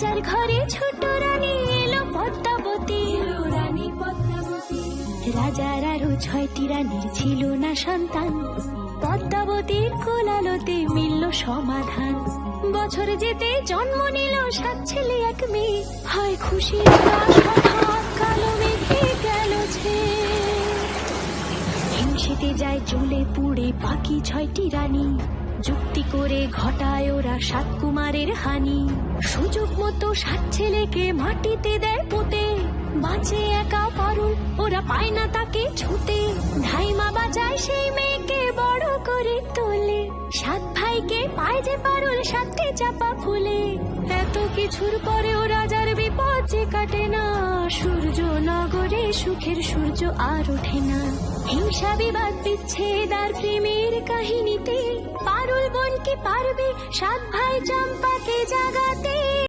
রাজার ঘরে ছোট রানী এলো পদ্মাবতী, রানী পদ্মাবতী। রাজার আরো 6টি রানীর ছিল না সন্তান, পদ্মাবতীর কোলালোতে মিলল সমাধান। বছর যেতে জন্ম নিল 7 ছেলে 1 মেয়ে, হয় খুশির আকাশ হঠাৎ কালো মেঘে গেল ছেয়ে। হিংসেতে যায় জ্বলে পুড়ে বাকি 6টি রানী, যুক্তি করে ঘটায় ওরা 7 কুমারের হানি। সুযোগ মতো 7 ছেলেকে মাটিতে দেয় পুঁতে, বাঁচে একা পারুল, ওরা পায় না তাকে ছুতে। ধাইমা বাজায় সেই মেয়েকে বড় করে তোলে, 7 ভাইকে পায় যে পারুল 7টি চাপা ফুলে। এত কিছুর পরেও রাজার বিপদ যে কাটে না, সূর্য নগরে সুখের সূর্য আর ওঠে না। হিংসা বিবাদ বিচ্ছেদ আর প্রেমের কাহিনীতে পারুল বোন কি পারবে 7 ভাই চম্পাকে জাগাতে।